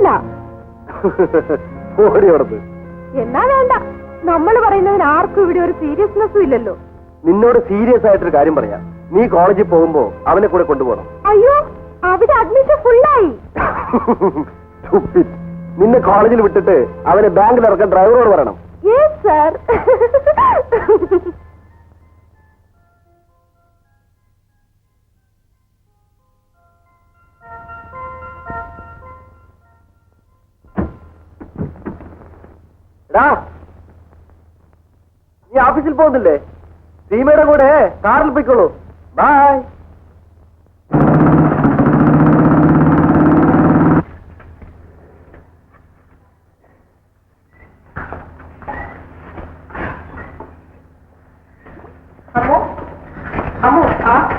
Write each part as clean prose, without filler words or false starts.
പറ്റൂല. എന്നാ വേണ്ട, നമ്മൾ പറയുന്നതിന് ആർക്കും ഇവിടെ ഒരു സീരിയസ്നെസ്സും ഇല്ലല്ലോ. നിന്നോട് സീരിയസ് ആയിട്ടൊരു കാര്യം പറയാം. നീ കോളേജിൽ പോകുമ്പോ അവനെ കൂടെ കൊണ്ടുപോകണം. അയ്യോ, അവിടെ അഡ്മിഷൻ ഫുള്ളായി. നിന്നെ കോളേജിൽ വിട്ടിട്ട് അവനെ ബാങ്കിൽ ഇറക്കാൻ ഡ്രൈവറോട് പറയണം. Yes sir. നീ ഓഫീസിൽ പോകുന്നില്ലേ? സീമയുടെ കൂടെ കാറിൽ പോയിക്കോളൂ. ബൈ.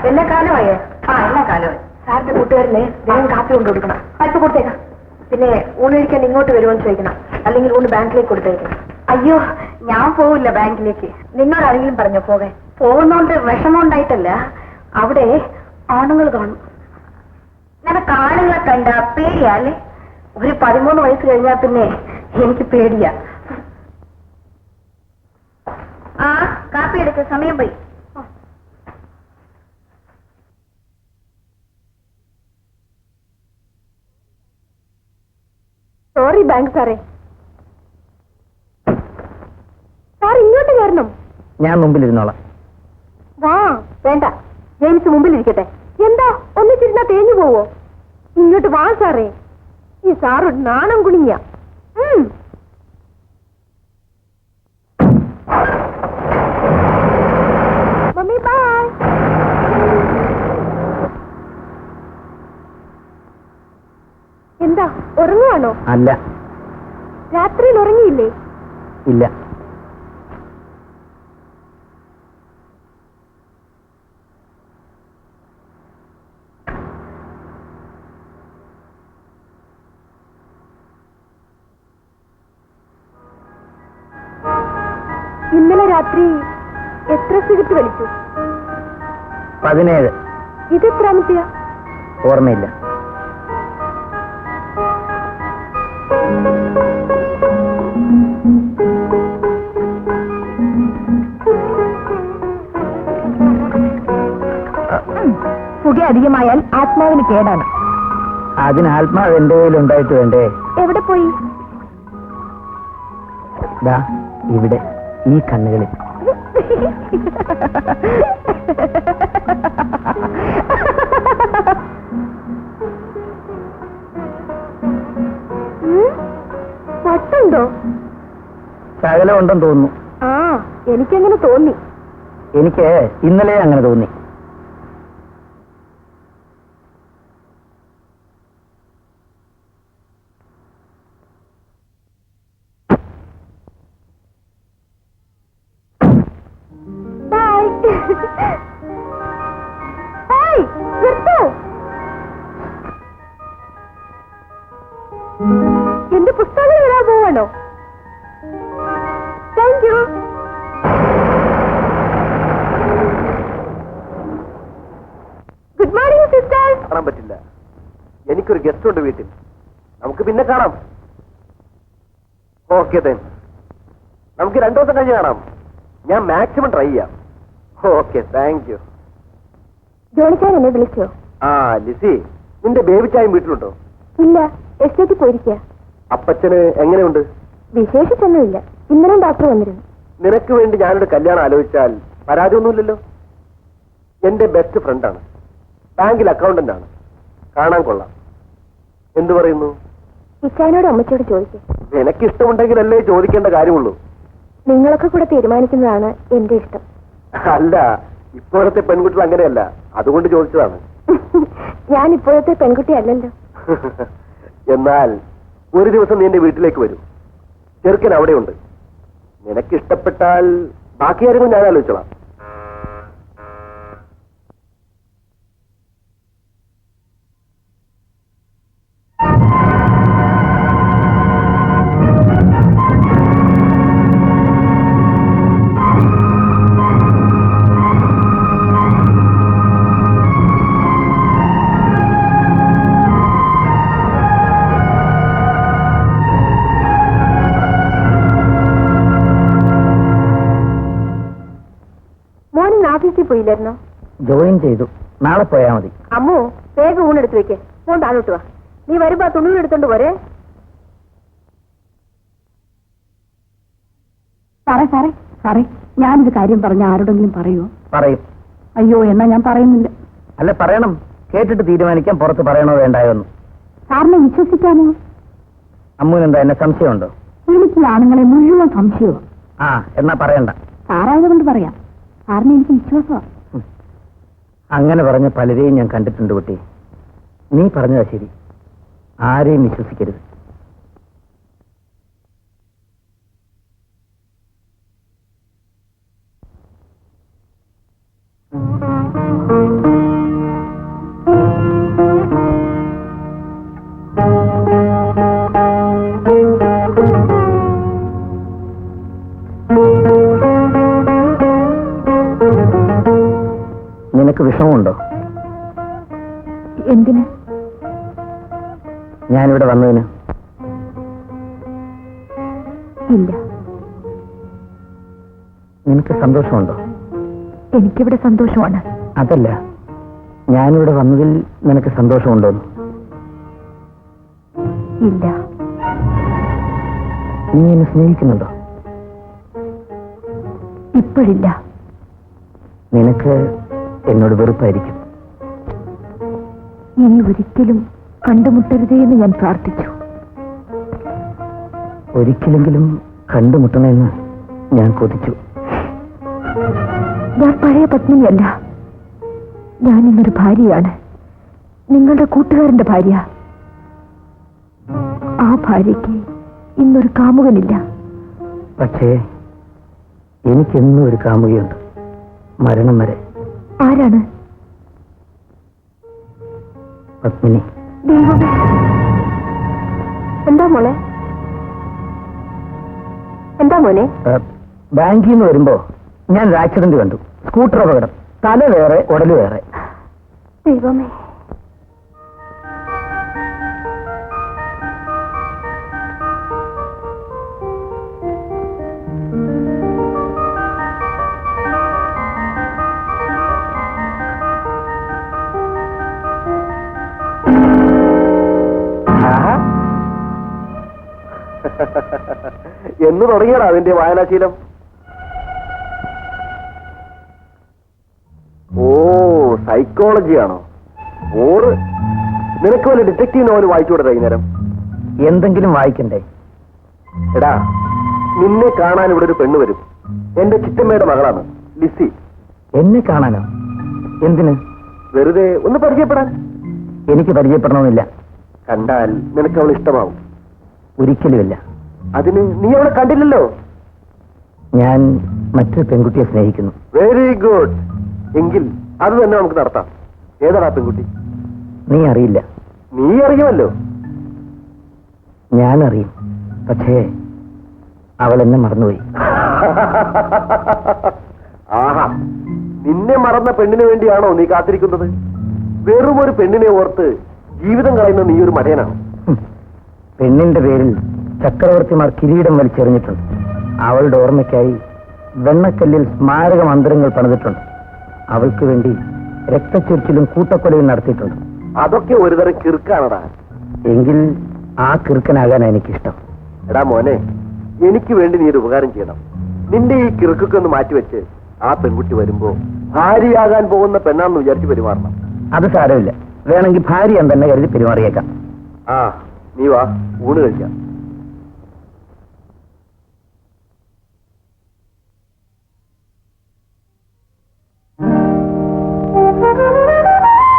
എല്ലാ കാലമായേ? എല്ലാ കാലമായി. സാറിന്റെ കൂട്ടുകാരനെ വേഗം കാപ്പി കൊണ്ടു കൊടുക്കണം. അല്പം കൊടുത്തേക്കാം. പിന്നെ ഊണൊഴിക്കാൻ ഇങ്ങോട്ട് വരുമെന്ന് ചോദിക്കണം, അല്ലെങ്കിൽ ഊണ് ബാങ്കിലേക്ക് കൊടുത്തേക്കണം. അയ്യോ, ഞാൻ പോവില്ല ബാങ്കിലേക്ക്. നിന്നോട് ആരെങ്കിലും പറഞ്ഞോ പോകാൻ? പോകുന്നോണ്ട് വിഷമമുണ്ടായിട്ടല്ല, അവിടെ ആണുങ്ങൾ കാണും. നിനക്ക് ആണുങ്ങളെ കണ്ട പേടിയാല്ലേ? ഒരു 13 വയസ്സ് കഴിഞ്ഞാൽ പിന്നെ എനിക്ക് പേടിയാ. ആ കാപ്പി എടുക്ക, സമയം പോയി. സോറി ബാങ്ക് സാറേ. സാർ ഇങ്ങോട്ട് കയറണം. ഞാൻ മുമ്പിലിരുന്നോളാം. വാ. വേണ്ട, ജെയിംസ് മുമ്പിലിരിക്കട്ടെ. എന്താ ഒന്നിച്ചിരുന്നാ തേഞ്ഞു പോവോ? ഇങ്ങോട്ട് വാ സാറേ. ഈ സാറൊരു നാണം കുണിഞ്ഞ. Mummy bye. എന്താ ഉറങ്ങുവാണോ? അല്ല. രാത്രിയിൽ ഉറങ്ങിയില്ലേ? ഇല്ല. ഇന്നലെ രാത്രി എത്ര സിഗരറ്റ് വലിച്ചു? 17. ഇത് എത്രാമത്തെയാ? ഓർമ്മയില്ല. പുക അധികമായാൽ ആത്മാവിന് കേടാണ്. അതിന് ആത്മാവ് എന്റെ കയ്യിൽ ഉണ്ടായിട്ട് വേണ്ടേ? എവിടെ പോയി? ദാ ഇവിടെ, ഈ കണ്ണുകളിൽ. വട്ടുണ്ടോ? ശകലം ഉണ്ടെന്ന് തോന്നുന്നു. ആ, എനിക്കങ്ങനെ തോന്നി. എനിക്ക് ഇന്നലെ അങ്ങനെ തോന്നി. എന്റെ പുസ്തകങ്ങൾ വരാൻ പോവാണോ? Thank you. Good morning sister. കാണാൻ പറ്റില്ല, എനിക്കൊരു ഗസ്റ്റ് ഉണ്ട് വീട്ടിൽ. നമുക്ക് പിന്നെ കാണാം. Okay then. നമുക്ക് 2 ദിവസം കഴിഞ്ഞ് കാണാം. ഞാൻ മാക്സിമം ട്രൈ ചെയ്യാം. Okay, thank you. ജോണിച്ചാൻ എന്നെ വിളിച്ചോ? ആ ലിസി, നിന്റെ ബേബി ചായം വീട്ടിലുണ്ടോ? ഇല്ല, എസ്റ്റേറ്റിൽ പോയിരിക്കുക. അപ്പച്ചന് എങ്ങനെയുണ്ട്? വിശേഷിച്ചൊന്നുമില്ല. ഇന്നലെ ഡോക്ടർ വന്നിരുന്നു. നിനക്ക് വേണ്ടി ഞാനൊരു കല്യാണം ആലോചിച്ചാൽ പരാതിയൊന്നുമില്ലല്ലോ. എന്റെ ബെസ്റ്റ് ഫ്രണ്ടാണ്, ബാങ്കിൽ അക്കൗണ്ടന്റ് ആണ്. കാണാൻ കൊള്ളാം. എന്തു പറയുന്നു? ഇച്ചാനോട് അമ്മച്ചോട് ചോദിക്കും. നിനക്ക് ഇഷ്ടമുണ്ടെങ്കിലല്ലേ ചോദിക്കേണ്ട കാര്യമുള്ളൂ. നിങ്ങളൊക്കെ കൂടെ തീരുമാനിക്കുന്നതാണ് എന്റെ ഇഷ്ടം. അല്ല, ഇപ്പോഴത്തെ പെൺകുട്ടികൾ അങ്ങനെയല്ല, അതുകൊണ്ട് ചോദിച്ചതാണ്. ഞാൻ ഇപ്പോഴത്തെ പെൺകുട്ടി അല്ലല്ലോ. എന്നാൽ ഒരു ദിവസം നീ എന്റെ വീട്ടിലേക്ക് വരൂ. ചെറുക്കൻ അവിടെയുണ്ട്. നിനക്ക് ഇഷ്ടപ്പെട്ടാൽ ബാക്കി കാര്യങ്ങൾ ഞാൻ ആലോചിച്ചോളാം. കോളേജിൽ പോയില്ലായിരുന്നോ? ജോയിൻ ചെയ്തു. നാളെ പോയാ മതി. അമ്മു, വേഗം ഊണെടുത്ത് വെക്കേ. ഫോൺ താഴോട്ട് വാ. നീ വരുമ്പോ തുണികൾ എടുത്തോണ്ട് പോരെ. സാറേ സാറേ സാറേ, ഞാനൊരു കാര്യം പറഞ്ഞ ആരോടെങ്കിലും പറയുമോ? പറയും. അയ്യോ, എന്നാ ഞാൻ പറയുന്നില്ല. അല്ല, പറയണം. കേട്ടിട്ട് തീരുമാനിക്കാൻ പുറത്ത് പറയണോ വേണ്ടായോ എന്ന്. സാറിനെ വിശ്വസിക്കാമോ? അമ്മുവിനെന്താ, എന്നെ സംശയമുണ്ടോ? എനിക്ക് ആണുങ്ങളെ മുഴുവൻ സംശയവും. ആ, എന്നാ പറയണ്ട. സാറായതുകൊണ്ട് പറയാം. സാറിന് എനിക്ക് വിശ്വാസമാണ്. അങ്ങനെ പറഞ്ഞ പലരെയും ഞാൻ കണ്ടിട്ടുണ്ട് കുട്ടി. നീ പറഞ്ഞതാ ശരി. ആരെയും വിശ്വസിക്കരുത്. നിനക്ക് വിഷമമുണ്ടോ? എന്തിന്? ഞാനിവിടെ വന്നതിന്. ഇല്ല. നിനക്ക് സന്തോഷമുണ്ടോ? എനിക്കിവിടെ സന്തോഷമാണ്. അതല്ല, ഞാനിവിടെ വന്നതിൽ നിനക്ക് സന്തോഷമുണ്ടോ? ഇല്ല. നീ എന്നെ സ്നേഹിക്കുന്നുണ്ടോ? ഇപ്പോഴില്ല. നിനക്ക് എന്നോട് വെറുപ്പായിരിക്കും. ഇനി ഒരിക്കലും കണ്ടുമുട്ടരുതേ എന്ന് ഞാൻ പ്രാർത്ഥിച്ചു. ഒരിക്കലെങ്കിലും കണ്ടുമുട്ടണമെന്ന് ഞാൻ കൊതിച്ചു. ഞാൻ പഴയ പത്നിയല്ല. ഞാൻ ഇന്നൊരു ഭാര്യയാണ്. നിങ്ങളുടെ കൂട്ടുകാരന്റെ ഭാര്യ. ആ ഭാര്യയ്ക്ക് ഇന്നൊരു കാമുകനില്ല. പക്ഷേ എനിക്കെന്നും ഒരു കാമുകയുണ്ട്, മരണം വരെ. ആരാണ്? പത്മിനി. ദൈവമേ, എന്താ മോളെ? എന്താ മോനെ? ബാങ്കിൽ നിന്ന് വരുമ്പോ ഞാൻ ഒരു ആക്സിഡന്റ് കണ്ടു. സ്കൂട്ടർ അപകടം. തല വേറെ, ഉടല് വേറെ. ദൈവമേ, എന്ന് തുടങ്ങിയടാ അതിന്റെ വായനാശീലം? ഓ, സൈക്കോളജിയാണോ? ഓറ് നിനക്ക് വല്ല ഡിറ്റക്റ്റീവ് നോവൽ വായിച്ചുകൂടെ വൈകുന്നേരം? എന്തെങ്കിലും വായിക്കണ്ടേ? എടാ, നിന്നെ കാണാൻ ഇവിടെ ഒരു പെണ്ണ് വരും. എന്റെ ചിറ്റമ്മയുടെ മകളാണ്, ലിസി. എന്നെ കാണാനോ? എന്തിന്? വെറുതെ ഒന്ന് പരിചയപ്പെടാൻ. എനിക്ക് പരിചയപ്പെടണമെന്നില്ല. കണ്ടാൽ നിനക്ക് അവൾ ഇഷ്ടമാവും. ഒരിക്കലുമില്ല. അതിന് നീ അവളെ കണ്ടില്ലല്ലോ. ഞാൻ മറ്റൊരു പെൺകുട്ടിയെ സ്നേഹിക്കുന്നു. Very good. എങ്കിൽ അത് തന്നെ നമുക്ക് നടത്താം. ഏതാടാ പെൺകുട്ടി? നീ അറിയില്ല. നീ അറിയുമല്ലോ. ഞാൻ അറിയും. പക്ഷേ അവൾ എന്നെ മറന്നുപോയി. ആഹാ, നിന്നെ മറന്ന പെണ്ണിന് വേണ്ടിയാണോ നീ കാത്തിരിക്കുന്നത്? വെറും ഒരു പെണ്ണിനെ ഓർത്ത് ജീവിതം കളയുന്ന നീ ഒരു മടയനാണ്. പെണ്ണിന്റെ പേരിൽ ചക്രവർത്തിമാർ കിരീടം വലിച്ചെറിഞ്ഞിട്ടുണ്ട്. അവളുടെ ഓർമ്മയ്ക്കായി വെണ്ണക്കല്ലിൽ സ്മാരക മന്ദിരങ്ങൾ പണിതിട്ടുണ്ട്. അവൾക്ക് വേണ്ടി രക്തച്ചൊരിച്ചിലും കൂട്ടക്കൊലയും നടത്തിയിട്ടുണ്ട്. അതൊക്കെ ഒരുതരം കിറുക്കാണടാ. എങ്കിൽ ആ കിറുക്കനാകാനാണ് എനിക്കിഷ്ടം. എടാ മോനെ, എനിക്ക് വേണ്ടി നീ ഒരു ഉപകാരം ചെയ്യണം. നിന്റെ ഈ കിറുക്കൊക്കെ ഒന്ന് മാറ്റിവെച്ച് ആ പെൺകുട്ടി വരുമ്പോ ഭാര്യയാകാൻ പോകുന്ന പെണ്ണാണെന്ന് വിചാരിച്ച് പെരുമാറണം. അത് സാരമില്ല. വേണമെങ്കിൽ ഭാര്യ തന്നെ കരുതി പെരുമാറിയേക്കാം. ആ, നീ വാ, ഊണ് കഴിക്കാം.